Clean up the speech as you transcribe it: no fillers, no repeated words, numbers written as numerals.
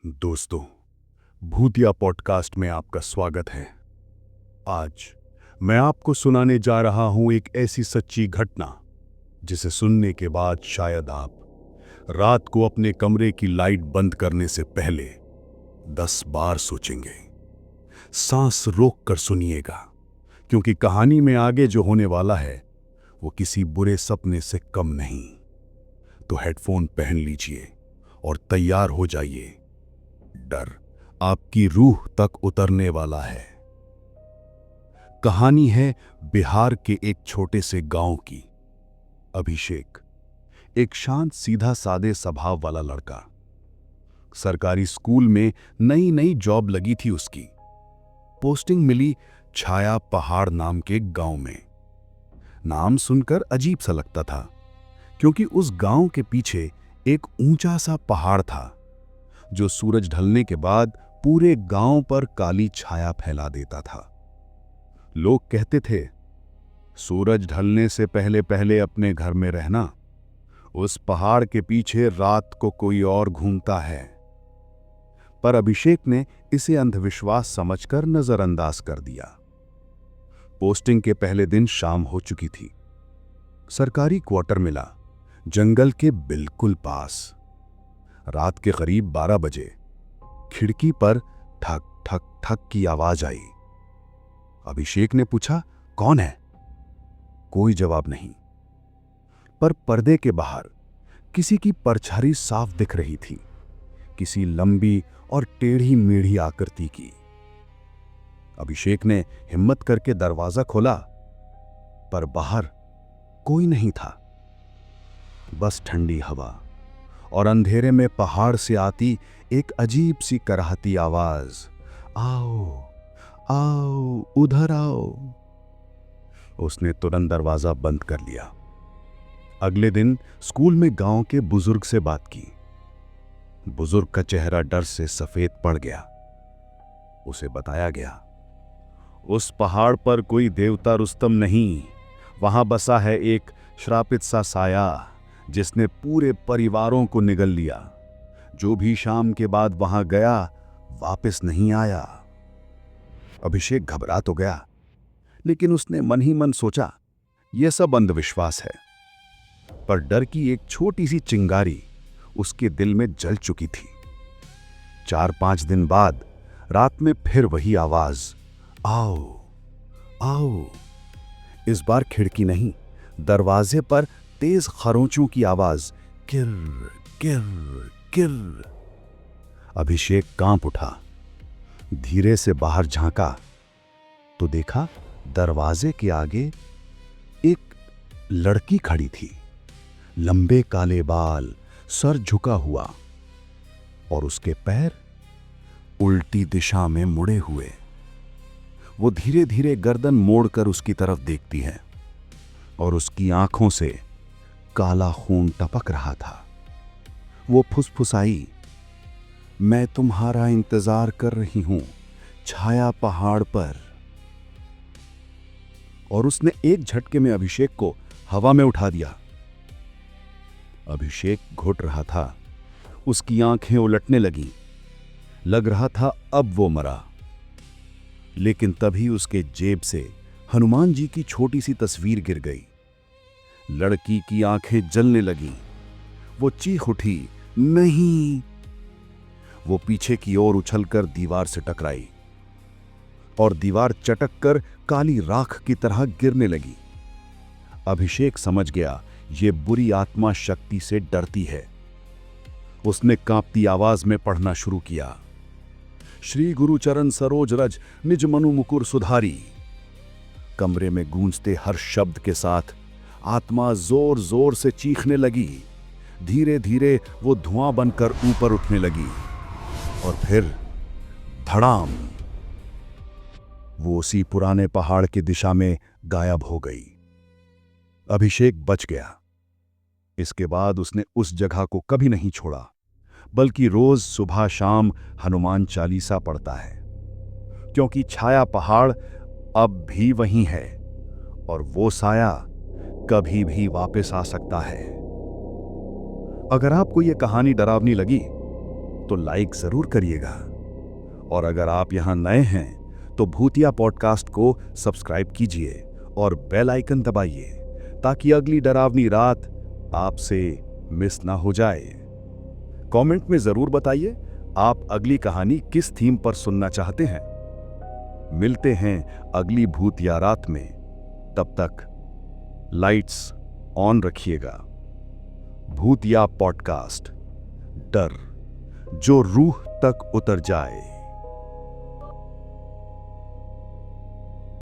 दोस्तों, भूतिया पॉडकास्ट में आपका स्वागत है। आज मैं आपको सुनाने जा रहा हूं एक ऐसी सच्ची घटना जिसे सुनने के बाद शायद आप रात को अपने कमरे की लाइट बंद करने से पहले 10 बार सोचेंगे। सांस रोक कर सुनिएगा, क्योंकि कहानी में आगे जो होने वाला है वो किसी बुरे सपने से कम नहीं। तो हेडफोन पहन लीजिए और तैयार हो जाइए। डर आपकी रूह तक उतरने वाला है। कहानी है बिहार के एक छोटे से गांव की। अभिषेक एक शांत सीधा सादे स्वभाव वाला लड़का। सरकारी स्कूल में नई नई जॉब लगी थी उसकी। पोस्टिंग मिली छाया पहाड़ नाम के गांव में। नाम सुनकर अजीब सा लगता था, क्योंकि उस गांव के पीछे एक ऊंचा सा पहाड़ था जो सूरज ढलने के बाद पूरे गांव पर काली छाया फैला देता था। लोग कहते थे, सूरज ढलने से पहले पहले अपने घर में रहना, उस पहाड़ के पीछे रात को कोई और घूमता है। पर अभिषेक ने इसे अंधविश्वास समझकर नजरअंदाज कर दिया। पोस्टिंग के पहले दिन शाम हो चुकी थी। सरकारी क्वार्टर मिला, जंगल के बिल्कुल पास। रात के करीब 12 बजे खिड़की पर ठक ठक ठक की आवाज आई। अभिषेक ने पूछा, कौन है? कोई जवाब नहीं, पर पर्दे के बाहर किसी की परछाई साफ दिख रही थी, किसी लंबी और टेढ़ी मेढ़ी आकृति की। अभिषेक ने हिम्मत करके दरवाजा खोला, पर बाहर कोई नहीं था। बस ठंडी हवा और अंधेरे में पहाड़ से आती एक अजीब सी कराहती आवाज, आओ आओ उधर आओ। उसने तुरंत दरवाजा बंद कर लिया। अगले दिन स्कूल में गांव के बुजुर्ग से बात की। बुजुर्ग का चेहरा डर से सफेद पड़ गया। उसे बताया गया, उस पहाड़ पर कोई देवता रुस्तम नहीं, वहां बसा है एक श्रापित सा साया जिसने पूरे परिवारों को निगल लिया। जो भी शाम के बाद वहां गया वापस नहीं आया। अभिषेक घबरा तो गया, लेकिन उसने मन ही मन सोचा, यह सब अंधविश्वास है। पर डर की एक छोटी सी चिंगारी उसके दिल में जल चुकी थी। 4-5 दिन बाद रात में फिर वही आवाज, आओ आओ। इस बार खिड़की नहीं, दरवाजे पर तेज खरोंचों की आवाज, किर किर किर। अभिषेक कांप उठा। धीरे से बाहर झांका तो देखा दरवाजे के आगे एक लड़की खड़ी थी। लंबे काले बाल, सर झुका हुआ और उसके पैर उल्टी दिशा में मुड़े हुए। वो धीरे धीरे गर्दन मोड़कर उसकी तरफ देखती है और उसकी आंखों से काला खून टपक रहा था। वो फुसफुसाई, मैं तुम्हारा इंतजार कर रही हूं छाया पहाड़ पर। और उसने एक झटके में अभिषेक को हवा में उठा दिया। अभिषेक घुट रहा था, उसकी आंखें उलटने लगीं। लग रहा था अब वो मरा। लेकिन तभी उसके जेब से हनुमान जी की छोटी सी तस्वीर गिर गई। लड़की की आंखें जलने लगीं। वो चीख उठी, नहीं। वो पीछे की ओर उछलकर दीवार से टकराई और दीवार चटक कर काली राख की तरह गिरने लगी। अभिषेक समझ गया, ये बुरी आत्मा शक्ति से डरती है। उसने कांपती आवाज में पढ़ना शुरू किया, श्री गुरु चरण सरोज रज निज मनु मुकुर सुधारी। कमरे में गूंजते हर शब्द के साथ आत्मा जोर जोर से चीखने लगी। धीरे धीरे वो धुआं बनकर ऊपर उठने लगी और फिर धड़ाम, वो उसी पुराने पहाड़ की दिशा में गायब हो गई। अभिषेक बच गया। इसके बाद उसने उस जगह को कभी नहीं छोड़ा, बल्कि रोज सुबह शाम हनुमान चालीसा पढ़ता है, क्योंकि छाया पहाड़ अब भी वहीं है और वो साया कभी भी वापस आ सकता है। अगर आपको यह कहानी डरावनी लगी तो लाइक जरूर करिएगा। और अगर आप यहां नए हैं तो भूतिया पॉडकास्ट को सब्सक्राइब कीजिए और बेल आइकन दबाइए ताकि अगली डरावनी रात आपसे मिस ना हो जाए। कमेंट में जरूर बताइए आप अगली कहानी किस थीम पर सुनना चाहते हैं। मिलते हैं अगली भूतिया रात में। तब तक लाइट्स ऑन रखिएगा। भूतिया पॉडकास्ट, डर जो रूह तक उतर जाए।